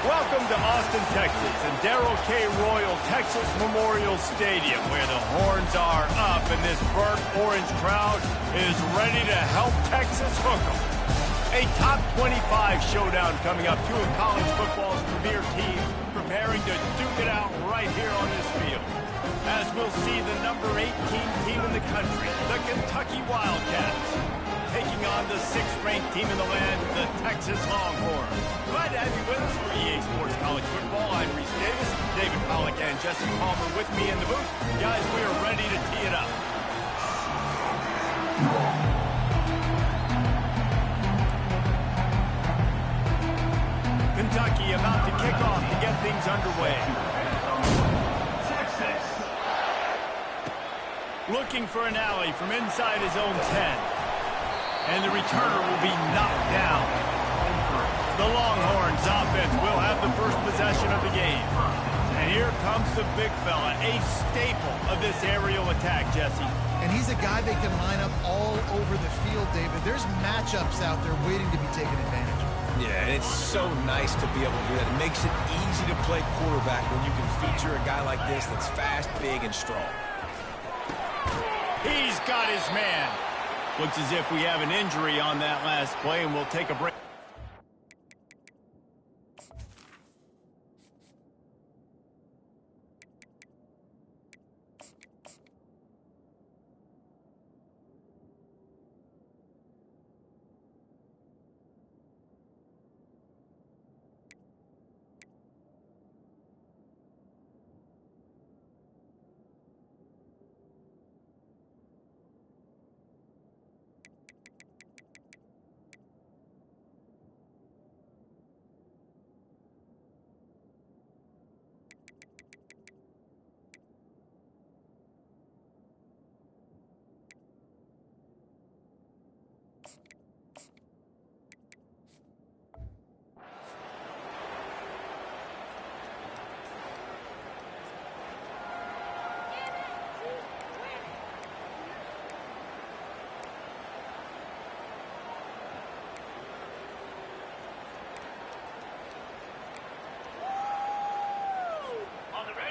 Welcome to Austin, Texas, and Darrell K. Royal Texas Memorial Stadium, where the horns are up and this burnt orange crowd is ready to help Texas hook 'em. A top 25 showdown coming up. Two of college football's premier teams preparing to duke it out right here on this field. As we'll see the number 18 team in the country, the Kentucky Wildcats, taking on the 6th-ranked team in the land, the Texas Longhorns. Glad to have you with us for EA Sports College Football. I'm Reese Davis, David Pollack, and Jesse Palmer with me in the booth. Guys, we are ready to tee it up. Kentucky about to kick off to get things underway. Looking for an alley from inside his own 10. And the returner will be knocked down. The Longhorns offense will have the first possession of the game. And here comes the big fella, a staple of this aerial attack, Jesse. And he's a guy they can line up all over the field, David. There's matchups out there waiting to be taken advantage of. Yeah, and it's so nice to be able to do that. It makes it easy to play quarterback when you can feature a guy like this that's fast, big, and strong. He's got his man. Looks as if we have an injury on that last play, and we'll take a break.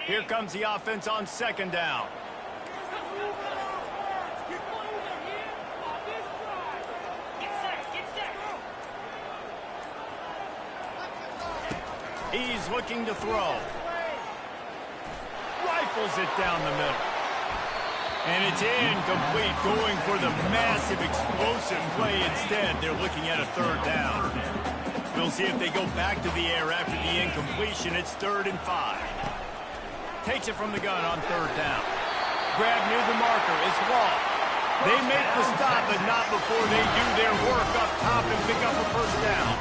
Here comes the offense on 2nd down. He's looking to throw. Rifles it down the middle. And it's incomplete, going for the massive explosive play instead. They're looking at a 3rd down. We'll see if they go back to the air after the incompletion. It's 3rd and 5. Takes it from the gun on 3rd down. Grab near the marker. It's Wall. They make the stop, but not before they do their work up top and pick up a 1st down.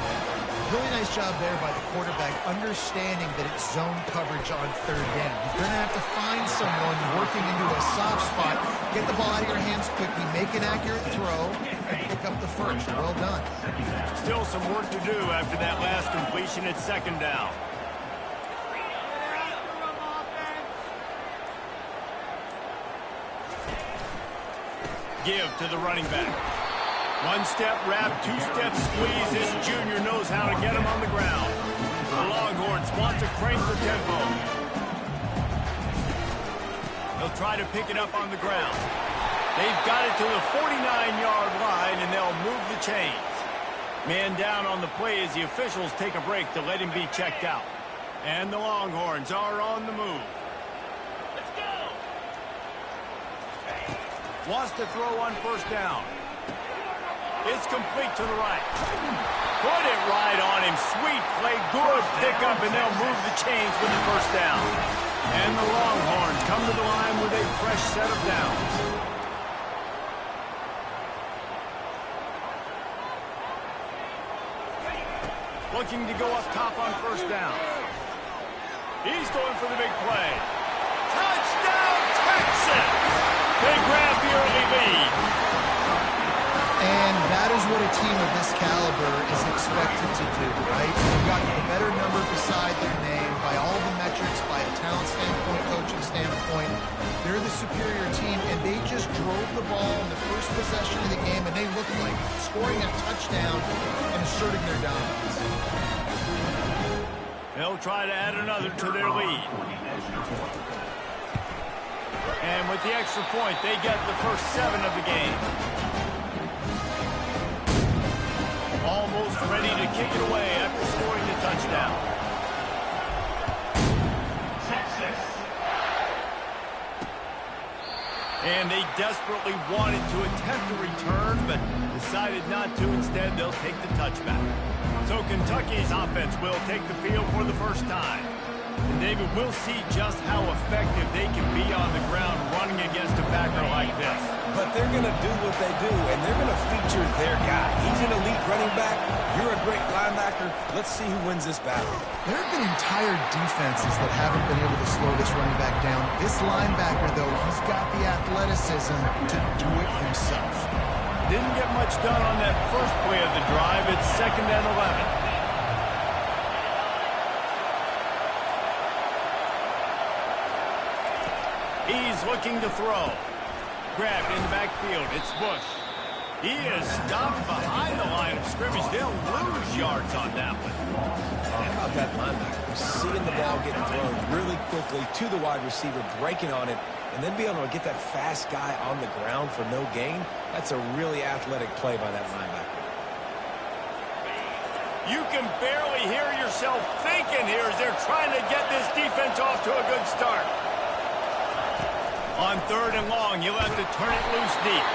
Really nice job there by the quarterback, understanding that it's zone coverage on 3rd down. You're going to have to find someone working into a soft spot, get the ball out of your hands quickly, make an accurate throw, and pick up the 1st. Well done. Still some work to do after that last completion at 2nd down. Give to the running back. 1-step wrap, 2-step squeeze. This junior knows how to get him on the ground. The Longhorns want to crank the tempo. They'll try to pick it up on the ground. They've got it to the 49-yard line, and they'll move the chains. Man down on the play as the officials take a break to let him be checked out. And the Longhorns are on the move. Wants to throw on 1st down. It's complete to the right. Put it right on him. Sweet play. Good pickup, and they'll move the chains with the 1st down. And the Longhorns come to the line with a fresh set of downs. Looking to go up top on 1st down. He's going for the big play. Touchdown, Texas! They grab the early lead. And that is what a team of this caliber is expected to do, right? They've got the better number beside their name by all the metrics, by a talent standpoint, coaching standpoint. They're the superior team, and they just drove the ball in the first possession of the game, and they looked like scoring a touchdown and asserting their dominance. They'll try to add another to their lead. And with the extra point, they get the first 7 of the game. Almost ready to kick it away after scoring the touchdown. And they desperately wanted to attempt a return, but decided not to. Instead, they'll take the touchback. So Kentucky's offense will take the field for the first time. And David, we'll see just how effective they can be on the ground running against a backer like this. But they're going to do what they do, and they're going to feature their guy. He's an elite running back. You're a great linebacker. Let's see who wins this battle. There have been entire defenses that haven't been able to slow this running back down. This linebacker, though, he's got the athleticism to do it himself. Didn't get much done on that first play of the drive. It's 2nd and 11. He's looking to throw. Grabbed in the backfield. It's Bush. He is stopped behind the line of scrimmage. They'll lose yards on that one. How about that linebacker? Seeing the ball get thrown really quickly to the wide receiver, breaking on it, and then be able to get that fast guy on the ground for no gain. That's a really athletic play by that linebacker. You can barely hear yourself thinking here as they're trying to get this defense off to a good start. On 3rd and long, you'll have to turn it loose deep.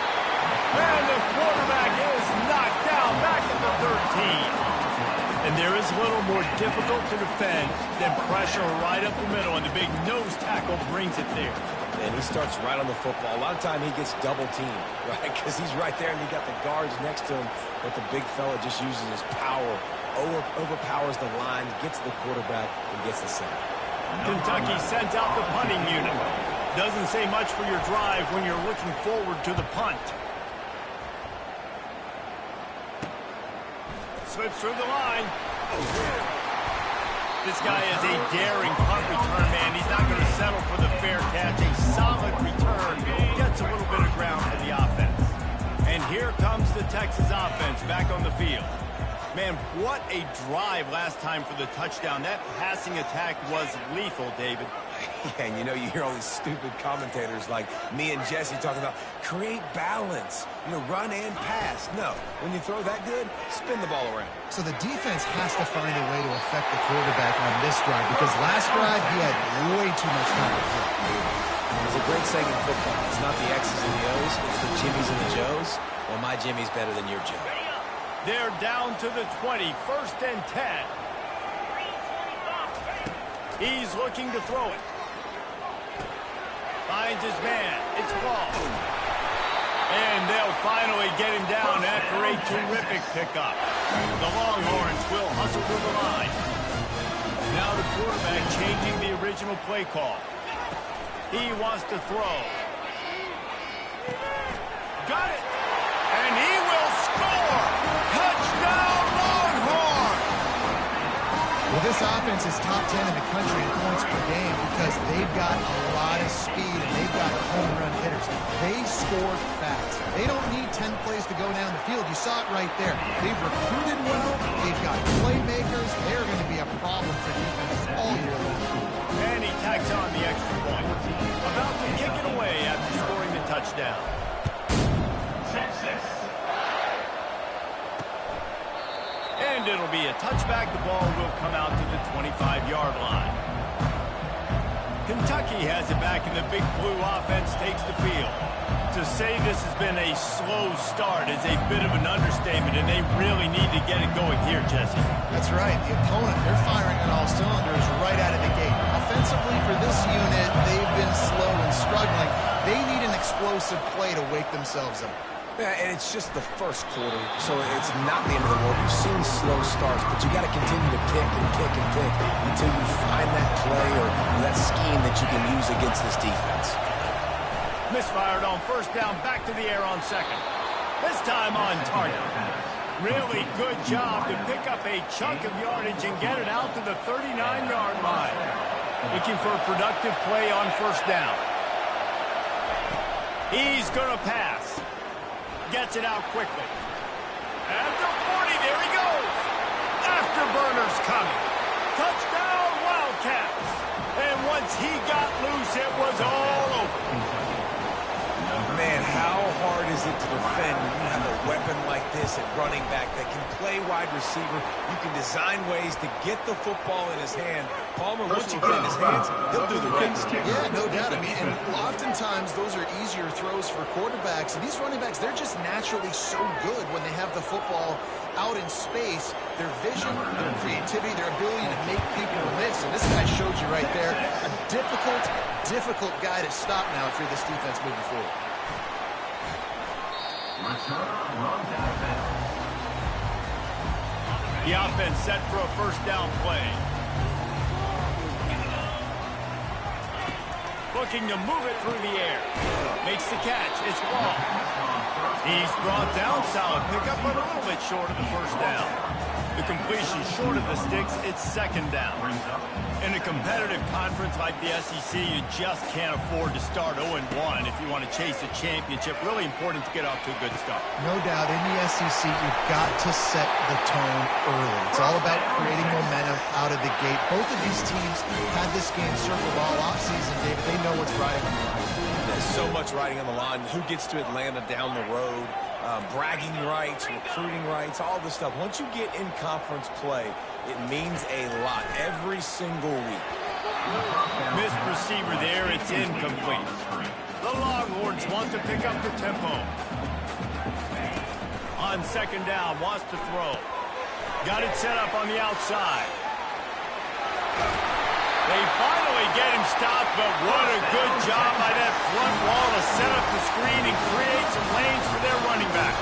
And the quarterback is knocked down back at the 13. And there is a little more difficult to defend than pressure right up the middle, and the big nose tackle brings it there. And he starts right on the football. A lot of time he gets double teamed, right? Because he's right there and you got the guards next to him. But the big fella just uses his power, overpowers the line, gets the quarterback, and gets the sack. Kentucky sends out the punting unit. Doesn't say much for your drive when you're looking forward to the punt. Slips through the line. This guy is a daring punt return man. He's not going to settle for the fair catch. A solid return. Gets a little bit of ground for the offense. And here comes the Texas offense back on the field. Man, what a drive last time for the touchdown. That passing attack was lethal, David. Yeah, and you know, you hear all these stupid commentators like me and Jesse talking about create balance, run and pass. No, when you throw that good, spin the ball around. So the defense has to find a way to affect the quarterback on this drive, because last drive he had way too much time to throw. There's a great saying in football. It's not the X's and the O's, it's the Jimmies and the Joes. Well, my Jimmy's better than your Joe. They're down to the 20, 1st and 10. He's looking to throw it. Finds his man. It's ball. And they'll finally get him down after a terrific pickup. The Longhorns will hustle through the line. Now the quarterback changing the original play call. He wants to throw. Got it. And he will score. Touchdown, Longhorn! Well, this offense is top 10 in the country in points per game because they've got a lot of speed and they've got home run hitters. They score fast. They don't need 10 plays to go down the field. You saw it right there. They've recruited well. They've got playmakers. They're going to be a problem for defenses all year long. And he tacks on the extra point. About to kick it away after scoring the touchdown. And it'll be a touchback. The ball will come out to the 25-yard line. Kentucky has it back, and the big blue offense takes the field. To say this has been a slow start is a bit of an understatement, and they really need to get it going here, Jesse. That's right. The opponent, they're firing on all cylinders right out of the gate. Offensively for this unit, they've been slow and struggling. They need an explosive play to wake themselves up. Yeah, and it's just the first quarter, so it's not the end of the world. You've seen slow starts, but you got to continue to pick and pick and pick until you find that play or that scheme that you can use against this defense. Misfired on 1st down, back to the air on 2nd. This time on target. Really good job to pick up a chunk of yardage and get it out to the 39-yard line. Looking for a productive play on 1st down. He's going to pass. Gets it out quickly. At the 40, there he goes. Afterburner's coming. Touchdown, it to defend when you have a weapon like this at running back that can play wide receiver. You can design ways to get the football in his hand. Palmer, once you get it in his hands, he'll do the rest. Yeah, no doubt. I mean, and oftentimes those are easier throws for quarterbacks. And these running backs, they're just naturally so good when they have the football out in space. Their vision, their creativity, their ability to make people miss. And this guy showed you right there, a difficult guy to stop now if you're this defense moving forward. The offense set for a first down play. Looking to move it through the air. Makes the catch. It's long. He's brought down. Solid pickup, but a little bit short of the first down. The completion short of the sticks. It's second down. In a competitive conference like the SEC, you just can't afford to start 0-1 if you want to chase a championship. Really important to get off to a good start. No doubt, in the SEC, you've got to set the tone early. It's all about creating momentum out of the gate. Both of these teams had this game circled all offseason, David. They know what's riding on the line. There's so much riding on the line. Who gets to Atlanta down the road? Bragging rights, recruiting rights, all this stuff. Once you get in conference play, it means a lot every single week. Missed receiver there. It's incomplete. The Longhorns want to pick up the tempo. On second down, wants to throw. Got it set up on the outside. They finally get him stopped, but what a good job by that front wall to set up the screen and create some lanes for their running back.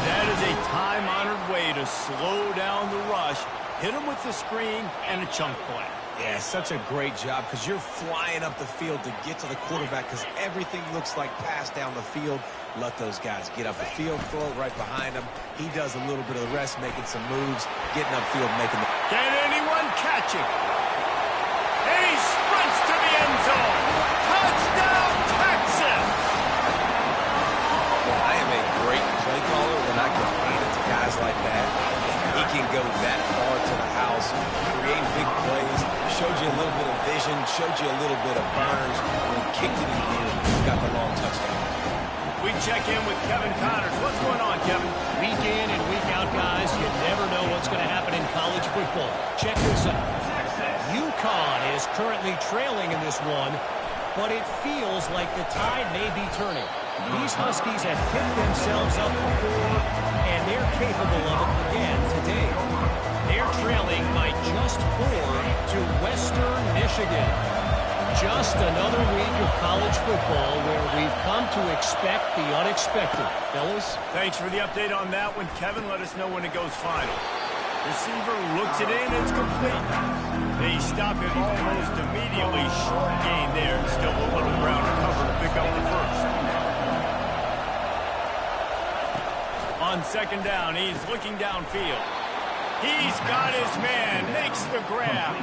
That is a time-honored way to slow down the rush, hit him with the screen, and a chunk play. Yeah, such a great job because you're flying up the field to get to the quarterback because everything looks like pass down the field. Let those guys get up the field, throw it right behind him. He does a little bit of the rest, making some moves, getting upfield, making the... Can anyone catch him? And he sprints to the end zone. Touchdown, Texas! Well, I am a great play caller when I can hand it to guys like that. He can go that far to the house, create big plays, showed you a little bit of vision, showed you a little bit of burners, and he kicked it in gear, got the long touchdown. We check in with Kevin Connors. What's going on, Kevin? Week in and week out, guys, you never know what's going to happen in college football. Check this out. UConn is currently trailing in this one, but it feels like the tide may be turning. These Huskies have picked themselves up before, and they're capable of it again today. They're trailing by just 4 to Western Michigan. Just another week of college football where we've come to expect the unexpected. Fellas? Thanks for the update on that one, Kevin. Let us know when it goes final. Receiver looks it in, it's complete. They stop it almost immediately. Short gain there, and still a little ground to cover to pick up the first. On second down, he's looking downfield. He's got his man, makes the grab.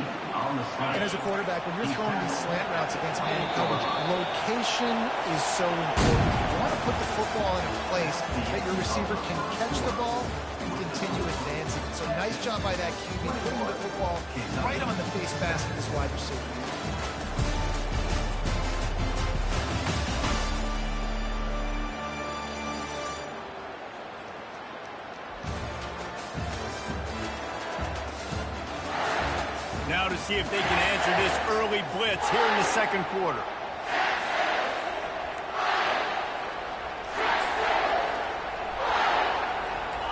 And as a quarterback, when you're throwing these slant routes against man coverage, location is so important. You want to put the football in a place that your receiver can catch the ball and continue advancing. So nice job by that QB, putting the football right on the face mask of this wide receiver. Now to see if they can answer this early blitz here in the second quarter.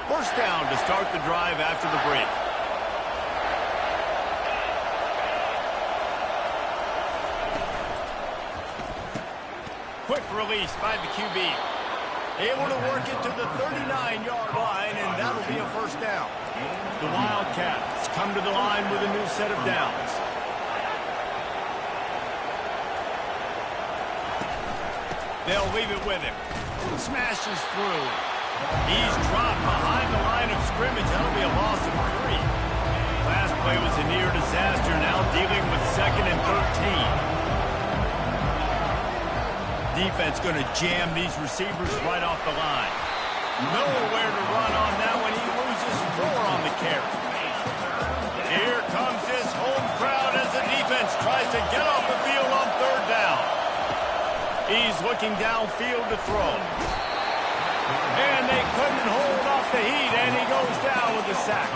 First down to start the drive after the break. Quick release by the QB. Able to work it to the 39-yard line, and that'll be a first down. The Wildcats come to the line with a new set of downs. They'll leave it with him. Smashes through. He's dropped behind the line of scrimmage. That'll be a loss of 3. Last play was a near disaster. Now dealing with 2nd and 13. Defense going to jam these receivers right off the line. Nowhere to run on that one. He loses 4 on the carry. Here comes this home crowd as the defense tries to get off the field on third down. He's looking downfield to throw. And they couldn't hold off the heat, and he goes down with the sack.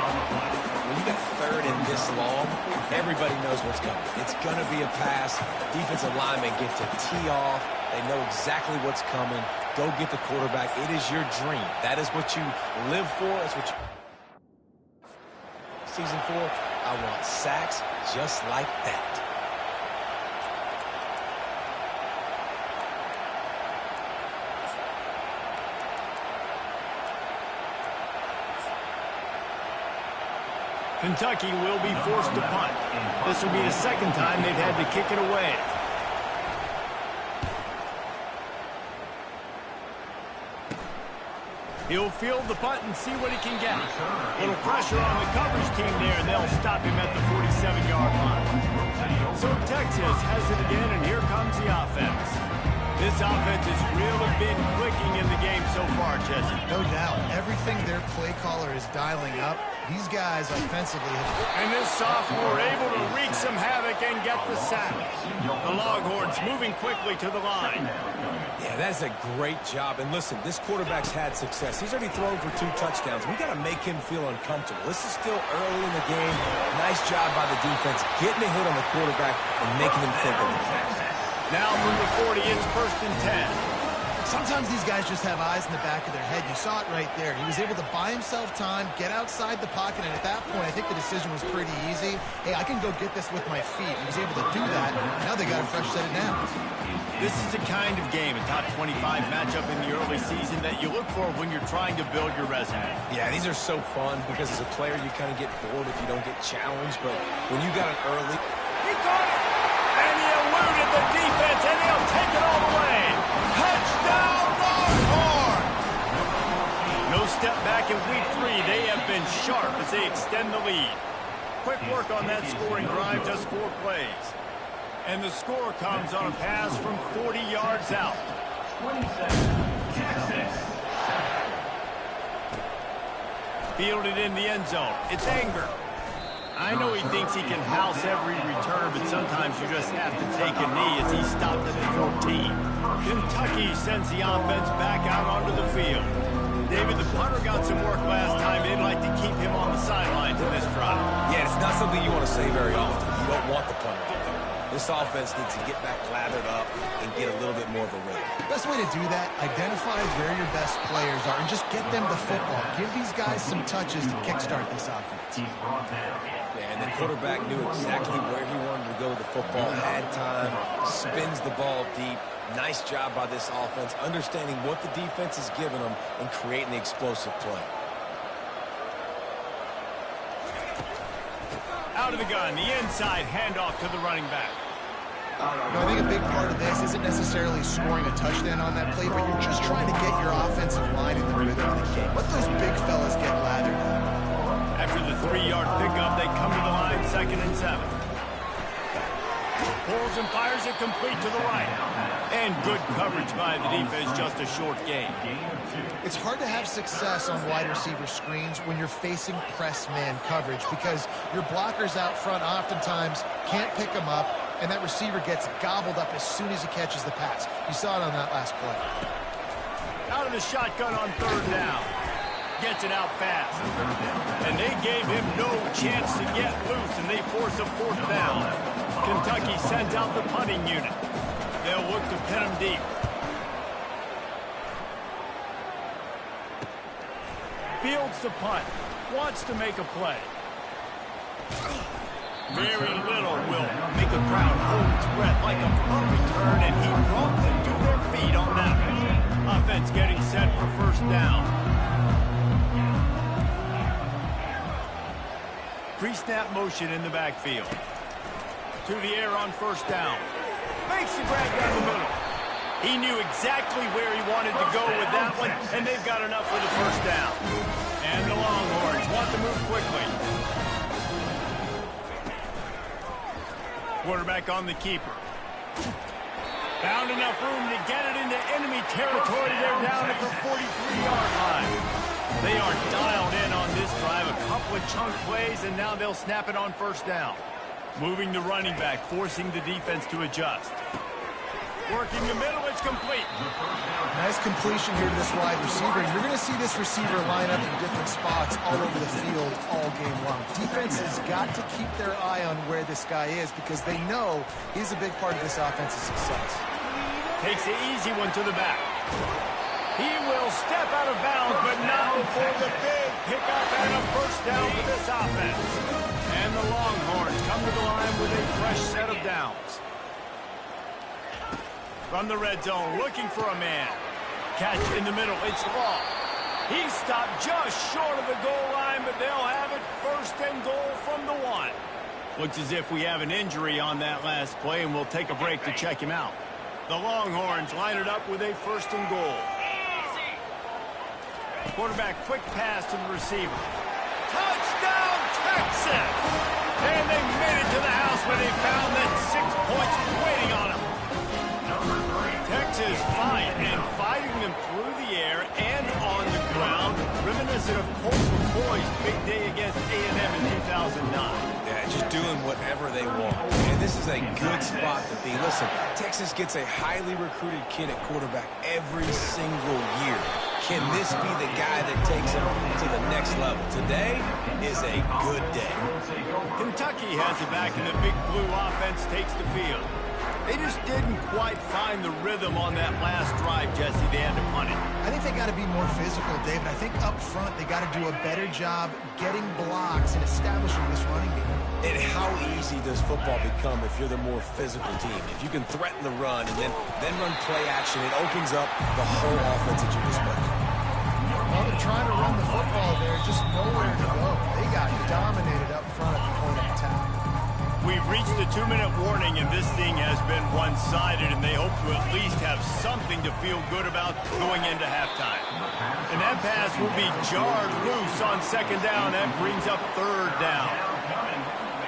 When you got third and this long, everybody knows what's coming. It's going to be a pass. Defensive linemen get to tee off. They know exactly what's coming. Go get the quarterback. It is your dream. That is what you live for. That's what you... Season 4, I want sacks just like that. Kentucky will be forced to punt. This will be the second time they've had to kick it away. He'll field the punt and see what he can get. A little pressure on the coverage team there, and they'll stop him at the 47-yard line. So Texas has it again, and here comes the offense. This offense has really been clicking in the game so far, Jesse. No doubt. Everything their play caller is dialing up, these guys offensively have... And this sophomore able to wreak some havoc and get the sack. The Longhorns moving quickly to the line. Yeah, that's a great job. And listen, this quarterback's had success. He's already thrown for 2 touchdowns. We got to make him feel uncomfortable. This is still early in the game. Nice job by the defense, getting a hit on the quarterback and making him think of it. Now from the 40, it's 1st and 10. Sometimes these guys just have eyes in the back of their head. You saw it right there. He was able to buy himself time, get outside the pocket, and at that point, I think the decision was pretty easy. Hey, I can go get this with my feet. He was able to do that. Now they got a fresh set of downs. This is the kind of game, a top 25 matchup in the early season that you look for when you're trying to build your resume. Yeah, these are so fun because as a player, you kind of get bored if you don't get challenged. But when you got an early... He caught it! And he eluded the defense, and he'll take it all the way. Touchdown, Longhorn! No step back in week 3. They have been sharp as they extend the lead. Quick work on that scoring drive, just 4 plays. And the score comes on a pass from 40 yards out. 27, Texas. Fielded in the end zone. It's Anger. I know he thinks he can house every return, but sometimes you just have to take a knee as he stopped at the 14. Kentucky sends the offense back out onto the field. David, the punter got some work last time. They'd like to keep him on the sidelines in this drive. Yeah, it's not something you want to say very often. You don't want the punter out there. This offense needs to get back lathered up and get a little bit more of a rhythm. Best way to do that, identify where your best players are and just get them the football. Give these guys some touches to kickstart this offense. Yeah, and the quarterback knew exactly where he wanted to go with the football, had time, spins the ball deep. Nice job by this offense, understanding what the defense is giving them and creating the explosive play. Out of the gun, the inside handoff to the running back. I think a big part of this isn't necessarily scoring a touchdown on that play, but you're just trying to get your offensive line in the rhythm of the game. Let those big fellas get lathered up. After the 3-yard pickup, they come to the line, 2nd and 7. Pulls and fires it complete to the right. And good coverage by the defense, just a short gain. It's hard to have success on wide receiver screens when you're facing press man coverage because your blockers out front oftentimes can't pick them up, and that receiver gets gobbled up as soon as he catches the pass. You saw it on that last play. Out of the shotgun on 3rd down. Gets it out fast. And they gave him no chance to get loose, and they force a 4th down. Kentucky sends out the punting unit. They'll look to pin him deep. Fields the punt. Wants to make a play. Very little will make a crowd hold its breath like a punt return, and he brought them to their feet on that one. Offense getting set for 1st down. Pre-snap motion in the backfield. To the air on 1st down. Makes the grab down the middle. He knew exactly where he wanted to go with that one, and they've got enough for the 1st down. And the Longhorns want to move quickly. Quarterback on the keeper. Found enough room to get it into enemy territory. They're down at the 43-yard line. They are dialed in on this drive. A couple of chunk plays, and now they'll snap it on 1st down. Moving the running back, forcing the defense to adjust. Working the middle, it's complete. Nice completion here to this wide receiver. You're going to see this receiver line up in different spots all over the field all game long. Defense has got to keep their eye on where this guy is because they know he's a big part of this offense's success. Takes the easy one to the back. He will step out of bounds, but not before the big pickup and a first down for this offense. And the Longhorns come to the line with a fresh set of downs. From the red zone, looking for a man. Catch in the middle, it's Law. He stopped just short of the goal line, but they'll have it first and goal from the 1. Looks as if we have an injury on that last play, and we'll take a break to check him out. The Longhorns line it up with a first and goal. Quarterback, quick pass to the receiver. Touchdown, Texas! And they made it to the house when they found that 6 points waiting on them. Texas fighting them through the air and on the ground, reminiscent of Colt McCoy's big day against A&M in 2009. Yeah, just doing whatever they want. And this is a good spot to be. Listen, Texas gets a highly recruited kid at quarterback every single year. Can this be the guy that takes them to the next level? Today is a good day. Kentucky has it back, and the big blue offense takes the field. They just didn't quite find the rhythm on that last drive, Jesse. They had to punt it. I think they got to be more physical, David. I think up front they got to do a better job getting blocks and establishing this running game. And how easy does football become if you're the more physical team? If you can threaten the run and then run play action, it opens up the whole offense at your disposal. Well, they're trying to run the football there, just nowhere to go. They got dominated up front at the point of attack. We've reached the 2-minute warning, and this thing has been one-sided, and they hope to at least have something to feel good about going into halftime. And that pass will be jarred loose on second down. That brings up third down.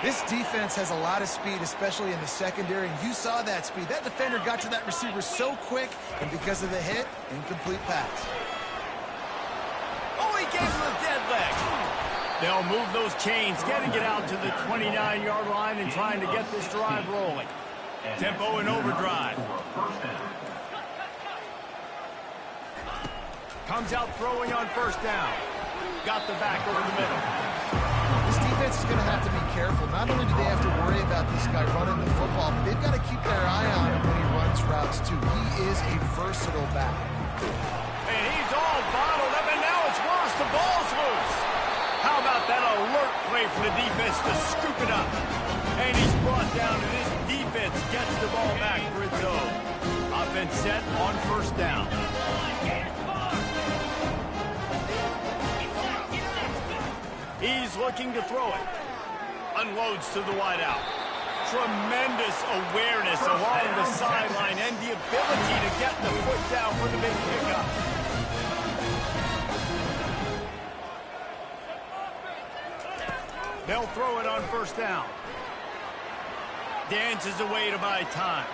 This defense has a lot of speed, especially in the secondary, and you saw that speed. That defender got to that receiver so quick, and because of the hit, incomplete pass. Oh, he gave him a dead leg. They'll move those chains, getting it out to the 29-yard line and trying to get this drive rolling. Tempo and overdrive. Comes out throwing on first down. Got the back over the middle. This defense is going to have to be careful. Not only do they have to worry about this guy running the football, but they've got to keep their eye on him when he runs routes, too. He is a versatile back. And he's all bottled up, and now it's worse. The ball's loose. How about that alert play for the defense to scoop it up? And he's brought down, and his defense gets the ball back for its own. Offense set on first down. He's looking to throw it. Unloads to the wideout. Tremendous awareness along the sideline and the ability to get the foot down for the big pickup. They'll throw it on first down. Dances away to buy time.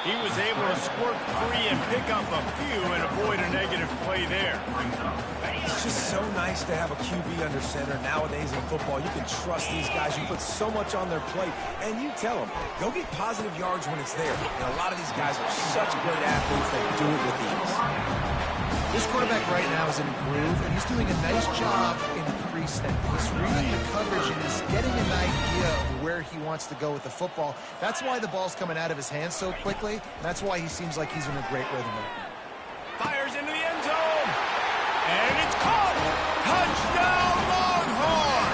He was able to squirt free and pick up a few and avoid a negative play there. It's just so nice to have a QB under center. Nowadays in football, you can trust these guys. You put so much on their plate, and you tell them, go get positive yards when it's there. And a lot of these guys are such great athletes, they do it with ease. This quarterback right now is in a groove, and he's doing a nice job in pre-snap. He's reading the coverage and he's getting an idea of where he wants to go with the football. That's why the ball's coming out of his hands so quickly. That's why he seems like he's in a great rhythm right now. Fires into the end zone. And it's caught. Touchdown, Longhorn.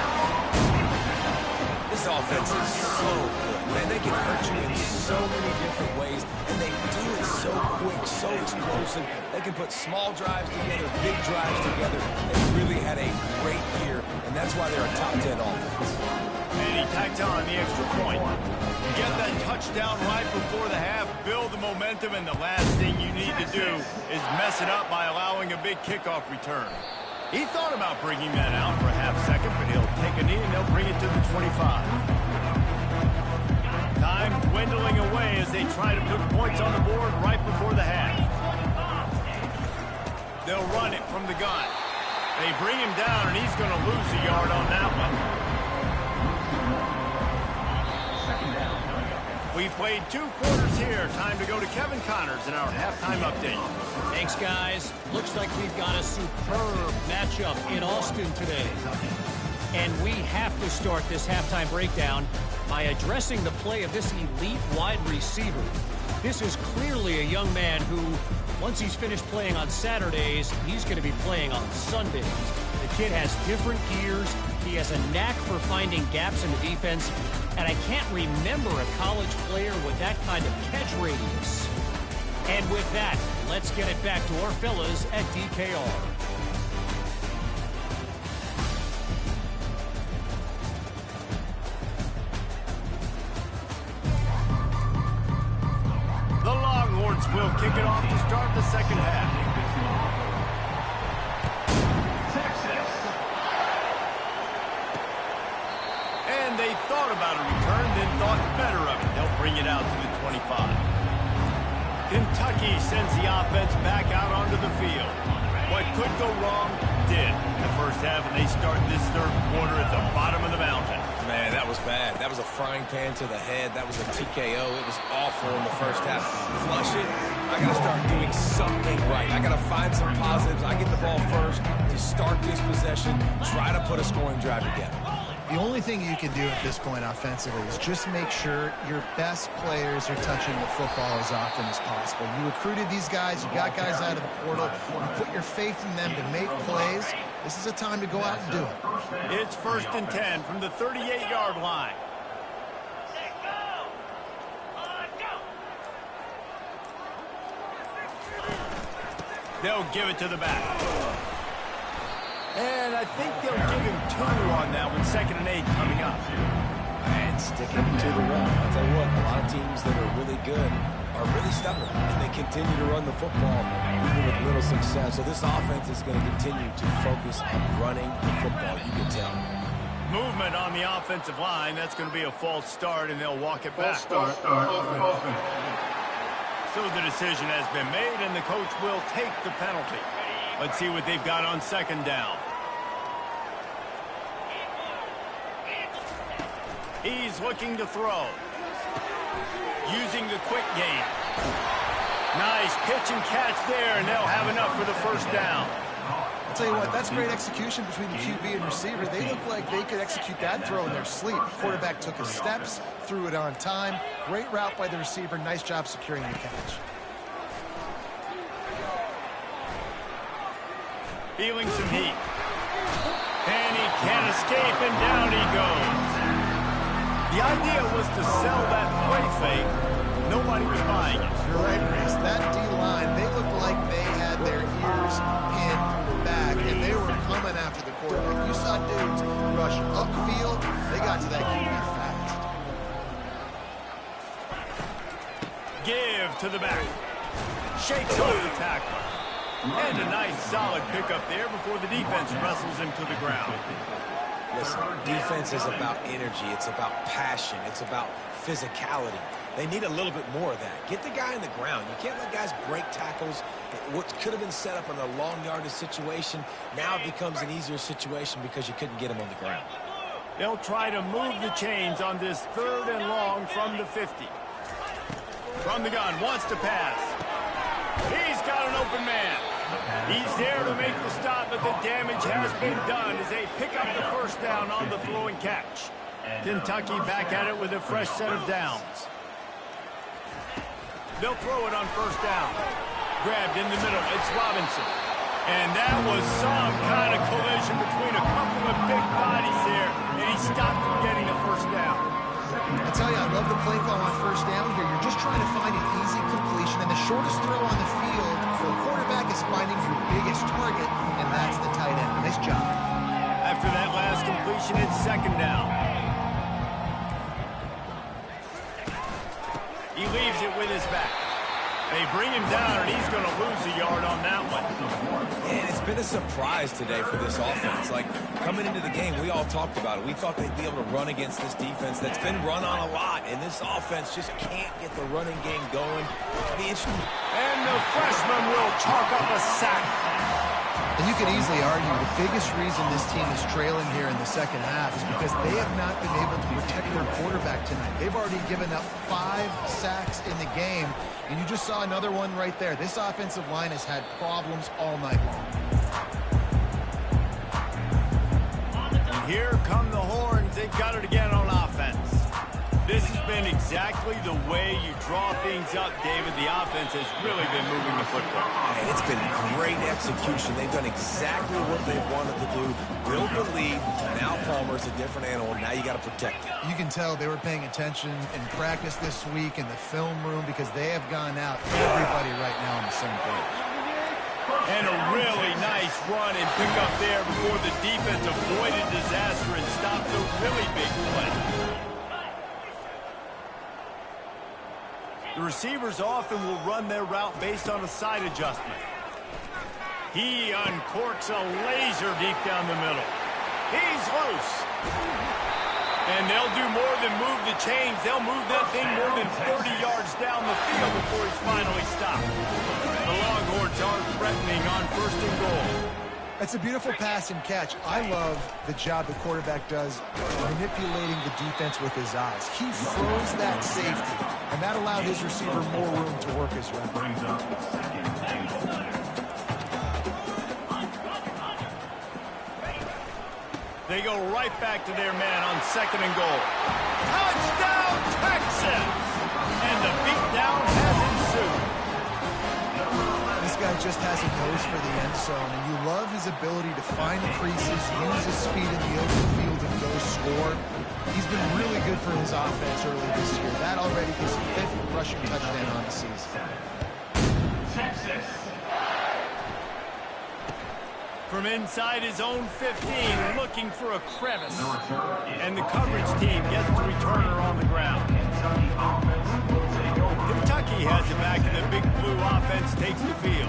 This offense is so good, man. They can hurt you in so many different ways, and they do it so quick, so explosive. They can put small drives together, big drives together. They really had a great year, and that's why they're a top 10 offense. And he tacked on the extra point. Get that touchdown right before the half, build the momentum, and the last thing you need to do is mess it up by allowing a big kickoff return. He thought about bringing that out for a half second, but he'll take a knee and they'll bring it to the 25. Time dwindling away as they try to put points on the board right before the half. They'll run it from the gun. They bring him down, and he's going to lose a yard on that one. We We played 2 quarters here. Time to go to Kevin Connors in our halftime update. Thanks, guys. Looks like we've got a superb matchup in Austin today. And we have to start this halftime breakdown by addressing the play of this elite wide receiver. This is clearly a young man who, once he's finished playing on Saturdays, he's going to be playing on Sundays. The kid has different gears. He has a knack for finding gaps in the defense. And I can't remember a college player with that kind of catch radius. And with that, let's get it back to our fellas at DKR. The Longhorns will kick it off to start the second half. And they thought about a return, then thought better of it. They'll bring it out to the 25. Kentucky sends the offense back out onto the field. What could go wrong did in the first half, and they start this third quarter at the bottom of the mountain. Man, that was bad. That was a frying pan to the head. That was a TKO. It was awful in the first half. Flush it. I got to start doing something right. I got to find some positives. I get the ball first to start this possession, try to put a scoring drive together. The only thing you can do at this point offensively is just make sure your best players are touching the football as often as possible. You recruited these guys. You got guys out of the portal. You put your faith in them to make plays. This is a time to go out and do it. It's 1st and 10 from the 38-yard line. They'll give it to the back. And I think they'll give him 2 on that one. 2nd and 8 coming up. And sticking to the run. I'll tell you what, a lot of teams that are really good are really stubborn, and they continue to run the football even with little success. So this offense is going to continue to focus on running the football. You can tell. Movement on the offensive line. That's going to be a false start, and they'll walk it back. So the decision has been made, and the coach will take the penalty. Let's see what they've got on 2nd down. He's looking to throw. Using the quick game. Nice pitch and catch there, and they'll have enough for the 1st down. I'll tell you what, that's great execution between the QB and receiver. They look like they could execute that throw in their sleep. Quarterback took his steps, threw it on time. Great route by the receiver. Nice job securing the catch. Feeling some heat. And he can't escape, and down he goes. The idea was to sell that play fake. Nobody was buying it. You're right, Reese. That D-line, they looked like they had their ears pinned back, and they were coming after the quarterback. You saw dudes rush upfield. They got to that QB fast. Give to the back. Shakes off the tackle. And a nice solid pickup there before the defense wrestles him to the ground. Listen, defense is about energy. It's about passion. It's about physicality. They need a little bit more of that. Get the guy on the ground. You can't let guys break tackles. What could have been set up in a long yardage situation, now it becomes an easier situation because you couldn't get him on the ground. They'll try to move the chains on this 3rd and long from the 50. From the gun, wants to pass. He's got an open man. He's there to make the stop, but the damage has been done as they pick up the 1st down on the throw and catch. Kentucky back at it with a fresh set of downs. They'll throw it on 1st down. Grabbed in the middle. It's Robinson. And that was some kind of collision between a couple of big bodies here, and he stopped from getting the 1st down. I tell you, I love the play call on 1st down here. You're just trying to find an easy completion, and the shortest throw on the field for a quarterback is finding your biggest target, and that's the tight end. Nice job. After that last completion, it's 2nd down. He leaves it with his back. They bring him down, and he's going to lose a yard on that one. And it's been a surprise today for this offense. Like, coming into the game, we all talked about it. We thought they'd be able to run against this defense that's been run on a lot, and this offense just can't get the running game going. It'll be interesting. And the freshman will chalk up a sack. And you could easily argue the biggest reason this team is trailing here in the second half is because they have not been able to protect their quarterback tonight. They've already given up 5 sacks in the game, and you just saw another one right there. This offensive line has had problems all night long. And here come the Horns. They've got it again on offense. This has been exactly the way you draw things up, David. The offense has really been moving the football. And it's been great execution. They've done exactly what they wanted to do. Build the lead. Now Palmer's a different animal. Now you got to protect it. You can tell they were paying attention in practice this week in the film room because they have gone out, everybody right now on the same page. And a really nice run and pick up there before the defense avoided disaster and stopped a really big play. The receivers often will run their route based on a side adjustment. He uncorks a laser deep down the middle. He's loose. And they'll do more than move the chains. They'll move that thing more than 30 yards down the field before he's finally stopped. The Longhorns are threatening on 1st and goal. It's a beautiful pass and catch. I love the job the quarterback does manipulating the defense with his eyes. He froze that safety, and that allowed his receiver more room to work his route. They go right back to their man on 2nd and goal. Touchdown, Texas! And the beatdown has ensued. This guy just has a nose for the end zone, and you love his ability to find creases, use his speed in the open field, and go score. He's been really good for his offense early this year. That already his 5th rushing touchdown on the season. Texas. From inside his own 15, looking for a crevice. And the coverage team gets the returner on the ground. Kentucky has it back, and the big blue offense takes the field.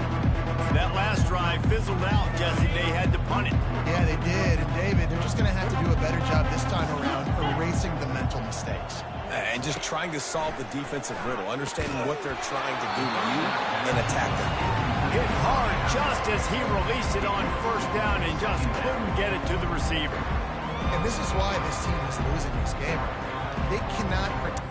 That last drive fizzled out, Jesse. They had to punt it. Yeah, they did. And, David, they're just going to have to do a better job this time around erasing the mental mistakes. And just trying to solve the defensive riddle, understanding what they're trying to do to you and attack them. Hit hard just as he released it on 1st down and just couldn't get it to the receiver. And this is why this team is losing this game. They cannot protect.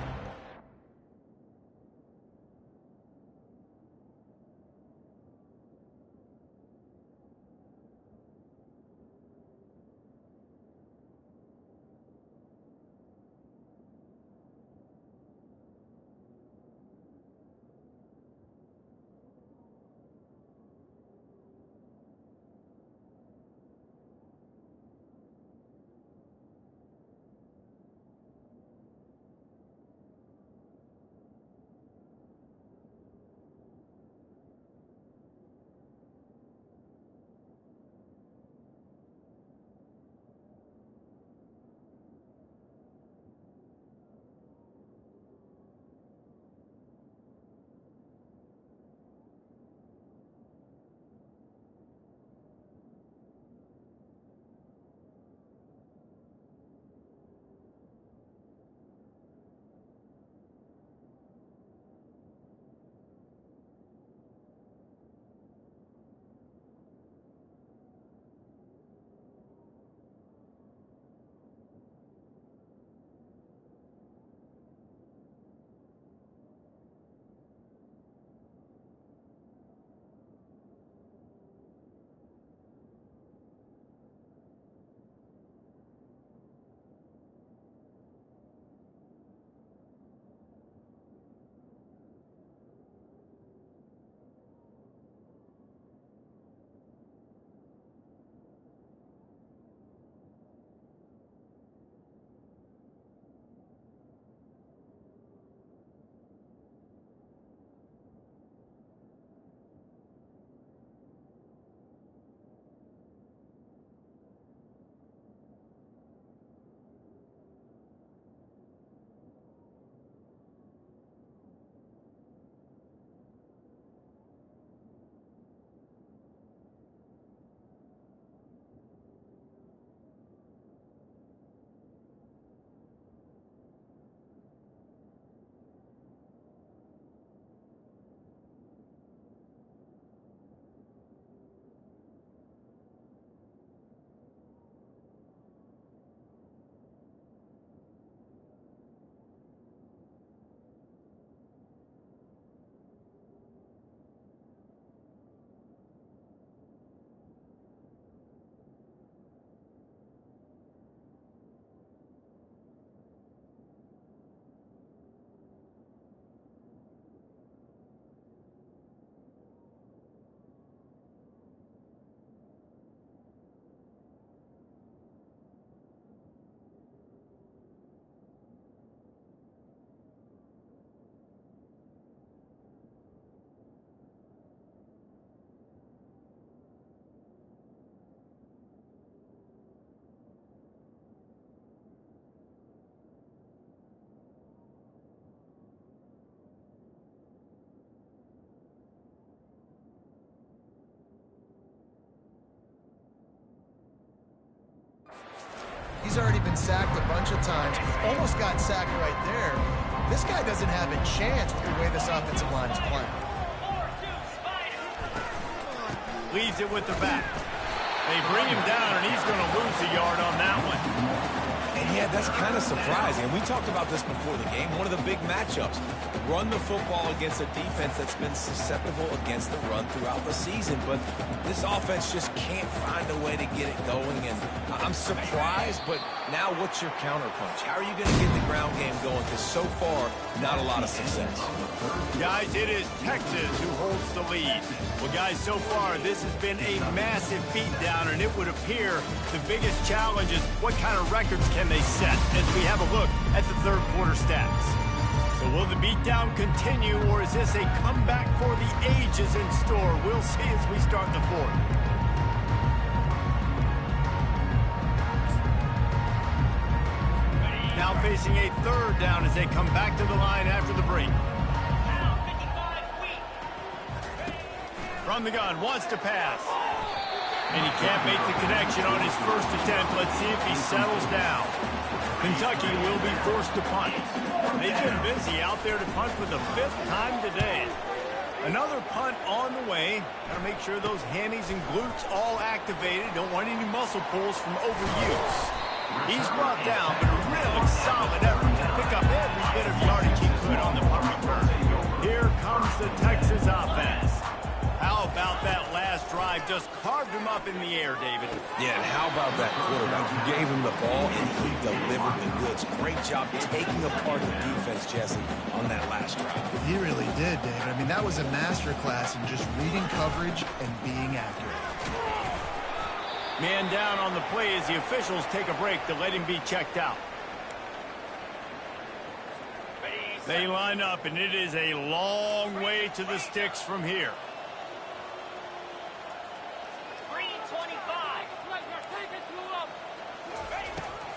been sacked a bunch of times. Almost got sacked right there. This guy doesn't have a chance with the way this offensive line is playing. Leaves it with the back. They bring him down, and he's going to lose a yard on that one. And yeah, that's kind of surprising. We talked about this before the game. One of the big matchups. Run the football against a defense that's been susceptible against the run throughout the season. But this offense just can't find a way to get it going. And I'm surprised, but now what's your counterpunch? How are you going to get the ground game going? Because so far, not a lot of success. Guys, it is Texas who holds the lead. Well, guys, so far, this has been a massive beatdown, and it would appear the biggest challenge is what kind of records can they set as we have a look at the third quarter stats. So will the beatdown continue, or is this a comeback for the ages in store? We'll see as we start the fourth. Now facing a third down as they come back to the line after the break. From the gun, wants to pass. And he can't make the connection on his first attempt. Let's see if he settles down. Kentucky will be forced to punt. They've been busy out there to punt for the 5th time today. Another punt on the way. Got to make sure those hammies and glutes all activated. Don't want any muscle pulls from overuse. He's brought down, but a really solid effort to pick up every bit of yardage he could on the punt return. Here comes the Texas offense. How about that last drive? Just carved him up in the air, David. Yeah, and how about that quarterback? You gave him the ball, and he delivered the goods. Great job taking apart the defense, Jesse, on that last drive. He really did, David. I mean, that was a masterclass in just reading coverage and being accurate. Man down on the play as the officials take a break to let him be checked out. They line up, and it is a long way to the sticks from here.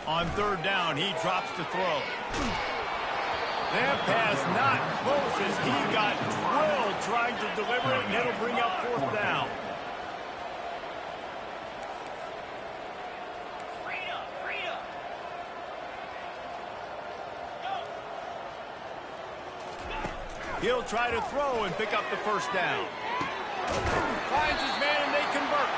On third down, he drops to throw. That pass not close as he got drilled trying to deliver it, and it'll bring up fourth down. He'll try to throw and pick up the first down. Finds his man, and they convert.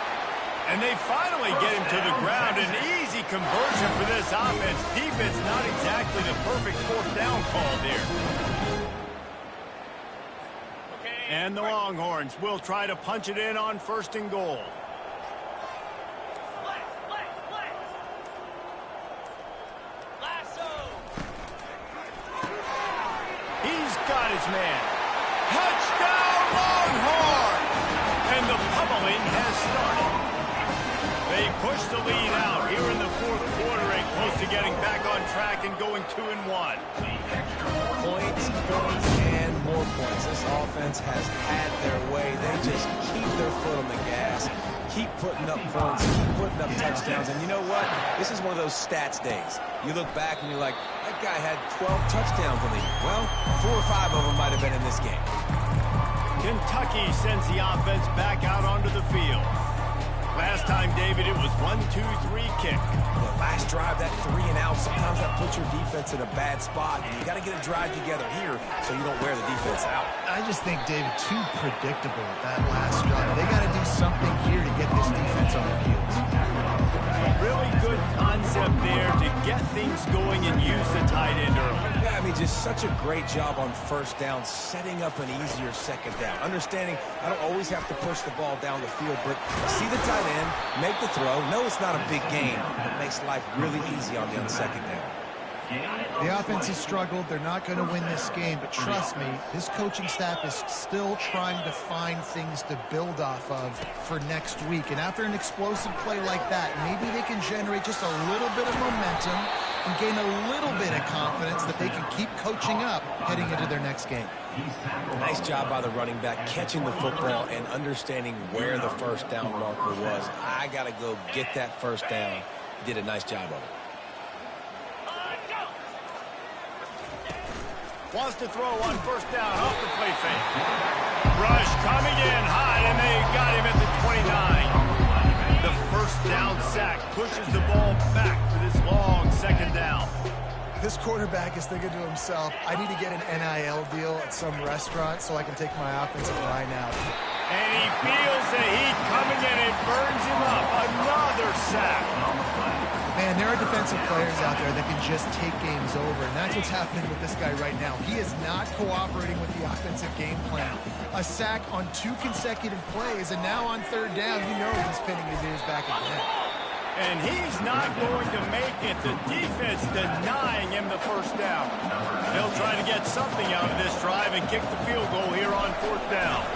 And they finally get him to the ground. An easy conversion for this offense. Defense not exactly the perfect fourth down call there. And the Longhorns will try to punch it in on first and goal. He's got his man. Touchdown, Longhorn! And the pummeling has started. They push the lead out here in the fourth quarter and close to getting back on track and going 2-1. Points, and more points. This offense has had their way. They just keep their foot on the gas, keep putting up points, keep putting up touchdowns. And you know what? This is one of those stats days. You look back and you're like, that guy had 12 touchdowns in the year. Well, 4 or 5 of them might have been in this game. Kentucky sends the offense back out onto the field. Last time, David, it was 1-2-3 kick. The last drive, that 3 and out, sometimes that puts your defense in a bad spot, and you got to get a drive together here so you don't wear the defense out. I just think, David, too predictable that last drive. They got to do something here to get this defense on their heels. Really good concept there to get things going and use the tight end early. Yeah, I mean, just such a great job on first down, setting up an easier second down. Understanding I don't always have to push the ball down the field, but see the tight end, make the throw. No, it's not a big game. It makes life really easy on you on second down. The offense has struggled. They're not going to win this game, but trust me, this coaching staff is still trying to find things to build off of for next week. And after an explosive play like that, maybe they can generate just a little bit of momentum and gain a little bit of confidence that they can keep coaching up heading into their next game. Nice job by the running back, catching the football and understanding where the first down marker was. I got to go get that first down. He did a nice job of it. Wants to throw on first down off the play fake. Rush coming in hot, and they got him at the 29. The first down sack pushes the ball back for this long second down. This quarterback is thinking to himself, I need to get an NIL deal at some restaurant so I can take my offensive line out. And he feels the heat coming and it burns him up. Another sack. Man, there are defensive players out there that can just take games over, and that's what's happening with this guy right now. He is not cooperating with the offensive game plan. A sack on 2 consecutive plays, and now on third down, you know he's pinning his ears back again. And he's not going to make it. The defense denying him the first down. He'll try to get something out of this drive and kick the field goal here on fourth down.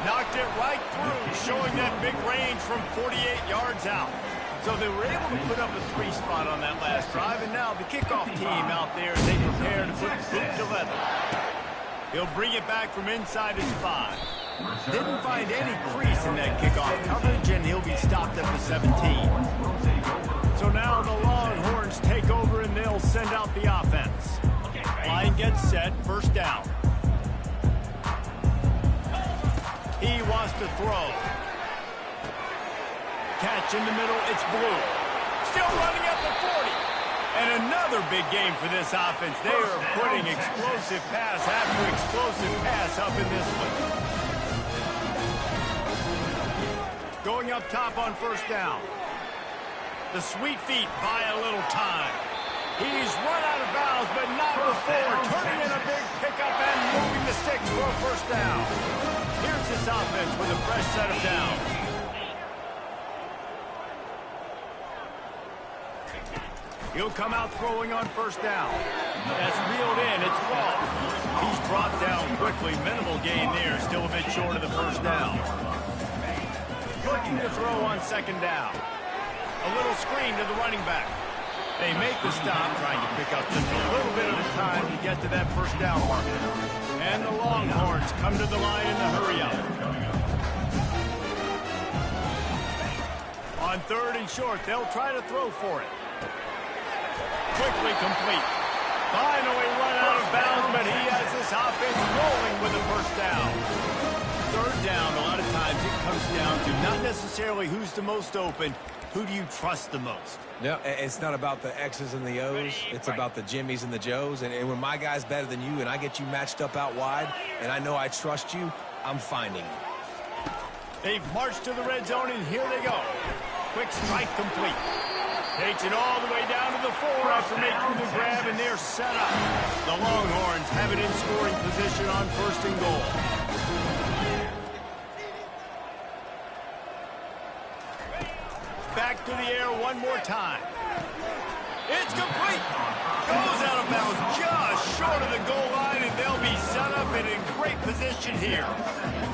Knocked it right through, showing that big range from 48 yards out. So they were able to put up a 3 spot on that last drive, and now the kickoff team out there as they prepare to put boot to leather. He'll bring it back from inside his 5. Didn't find any crease in that kickoff coverage, and he'll be stopped at the 17. So now the Longhorns take over, and they'll send out the offense. Line gets set, first down. He wants to throw. Catch in the middle, it's Blue. Still running at the 40. And another big game for this offense. They are putting explosive pass after explosive pass up in this one. Going up top on first down. The sweet feet buy a little time. He's run out of bounds, but not before. Turning in a big pickup and moving the sticks for a first down. Here's this offense with a fresh set of downs. He'll come out throwing on first down. That's reeled in. It's ball. He's brought down quickly. Minimal gain there. Still a bit short of the first down. Looking to throw on second down. A little screen to the running back. They make the stop, trying to pick up just a little bit at a time to get to that first down marker. And the Longhorns come to the line in the hurry-up. On third and short, they'll try to throw for it. Quickly complete. Finally run out of bounds, but he has this offense rolling with a first down. Third down, a lot of times it comes down to not necessarily who's the most open, who do you trust the most? No, it's not about the X's and the O's. It's about the Jimmies and the Joes. And when my guy's better than you and I get you matched up out wide and I know I trust you, I'm finding you. They've marched to the red zone, and here they go. Quick strike complete. Takes it all the way down to the 4 after making the grab, and they're set up. The Longhorns have it in scoring position on first and goal. Back to the air one more time. It's complete. Goes out of bounds just short of the goal line, and they'll be set up and in great position here.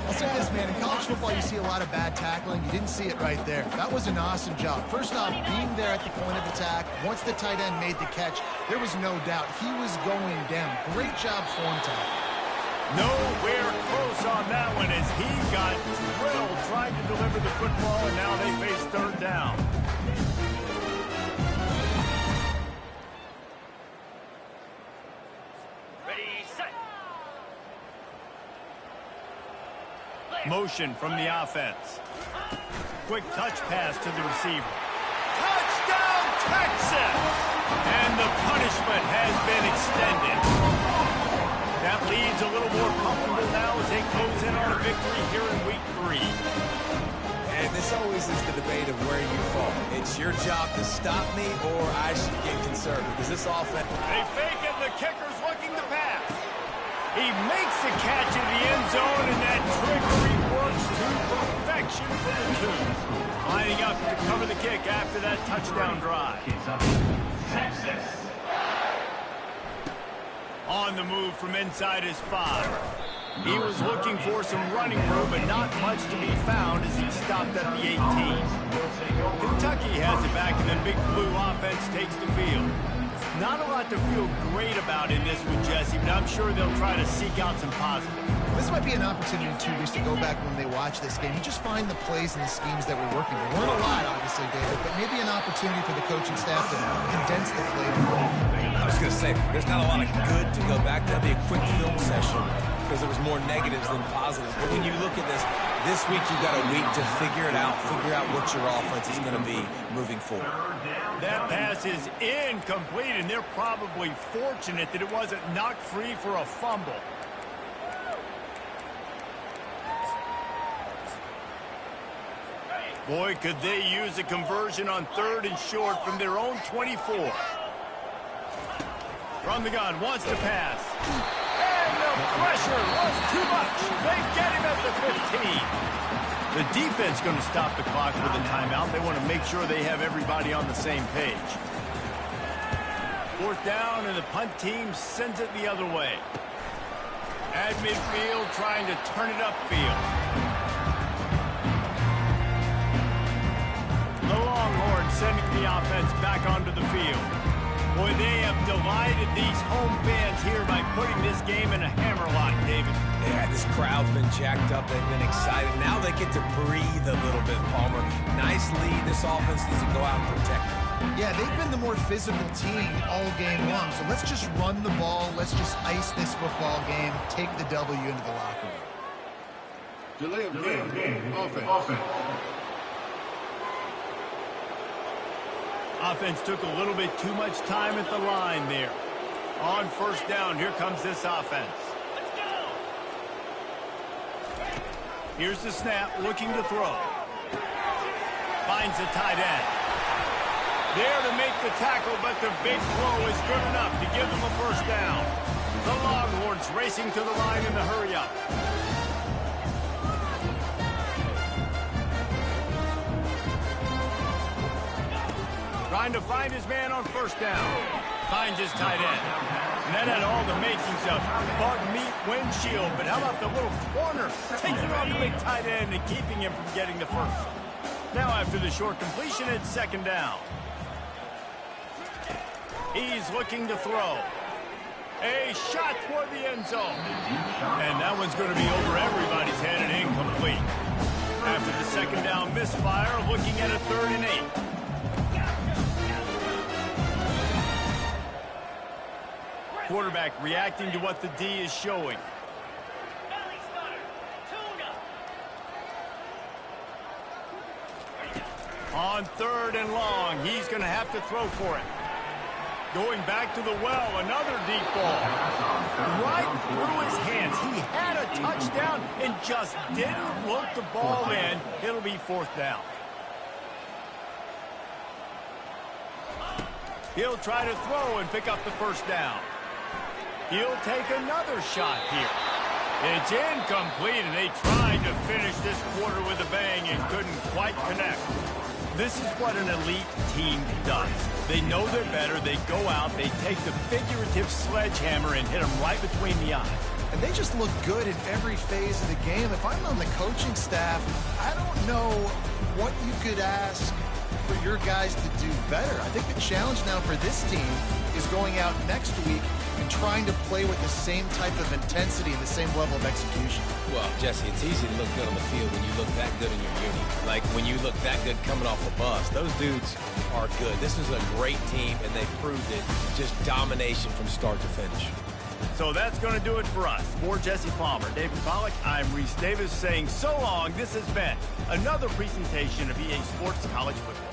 I'll say this, man. In college football, you see a lot of bad tackling. You didn't see it right there. That was an awesome job. First off, being there at the point of attack. Once the tight end made the catch, there was no doubt he was going down. Great job form time. Nowhere close on that one as he got drilled trying to deliver the football, and now they face third down. Motion from the offense. Quick touch pass to the receiver. Touchdown, Texas! And the punishment has been extended. That leads a little more comfortable now as they close in on a victory here in week 3. And this always is the debate of where you fall. It's your job to stop me or I should get conservative. Because this offense... They fake it, the kicker's looking to pass. He makes the catch in the end zone, and that trickery works to perfection for the 2. Lining up to cover the kick after that touchdown drive. On the move from inside his 5. He was looking for some running room, but not much to be found as he stopped at the 18. Kentucky has it back, and the Big Blue offense takes the field. Not a lot to feel great about in this one, Jesse, but I'm sure they'll try to seek out some positives. This might be an opportunity, too, just to go back when they watch this game and just find the plays and the schemes that were working. There weren't a lot, obviously, David, but maybe an opportunity for the coaching staff to condense the play. I was going to say, there's not a lot of good to go back. That'll be a quick film session. because there was more negatives than positives. But when you look at this week you've got a week to figure it out, figure out what your offense is going to be moving forward. That pass is incomplete, and they're probably fortunate that it wasn't knocked free for a fumble. Boy, could they use a conversion on 3rd and short from their own 24. From the gun, wants to pass. And the pressure was too much. They get him at the 15. The defense going to stop the clock with a timeout. They want to make sure they have everybody on the same page. 4th down, and the punt team sends it the other way. At midfield, trying to turn it upfield. The Longhorns sending the offense back onto the field. Boy, they have delighted these home fans here by putting this game in a hammerlock, David. Yeah, this crowd's been jacked up. They've been excited. Now they get to breathe a little bit, Palmer. Nice lead. This offense needs to go out and protect it. Yeah, they've been the more physical team all game long. So let's just run the ball. Let's just ice this football game. Take the W into the locker room. Delay of game. Offense. Offense took a little bit too much time at the line there. On 1st down, here comes this offense. Let's go. Here's the snap, looking to throw. Finds the tight end. There to make the tackle, but the big throw is good enough to give them a 1st down. The Longhorns racing to the line in the hurry-up. Trying to find his man on 1st down. Finds his tight end. And that had all the makings of bug meat windshield. But how about the little corner taking on the big tight end and keeping him from getting the 1st? Now after the short completion, it's 2nd down. He's looking to throw. A shot toward the end zone. And that one's going to be over everybody's head and incomplete. After the 2nd down misfire, looking at a 3rd and 8. Quarterback reacting to what the D is showing. On 3rd and long, he's going to have to throw for it. Going back to the well, another deep ball. Right through his hands. He had a touchdown and just didn't look the ball in. It'll be 4th down. He'll try to throw and pick up the 1st down. He'll take another shot here. It's incomplete, and they tried to finish this quarter with a bang and couldn't quite connect. This is what an elite team does. They know they're better. They go out. They take the figurative sledgehammer and hit them right between the eyes. And they just look good in every phase of the game. If I'm on the coaching staff, I don't know what you could ask for your guys to do better. I think the challenge now for this team is going out next week and trying to play with the same type of intensity and the same level of execution. Well, Jesse, it's easy to look good on the field when you look that good in your uni. Like when you look that good coming off the bus. Those dudes are good. This is a great team, and they proved it. Just domination from start to finish. So that's going to do it for us. For Jesse Palmer, David Pollack, I'm Reese Davis saying so long. This has been another presentation of EA Sports College Football.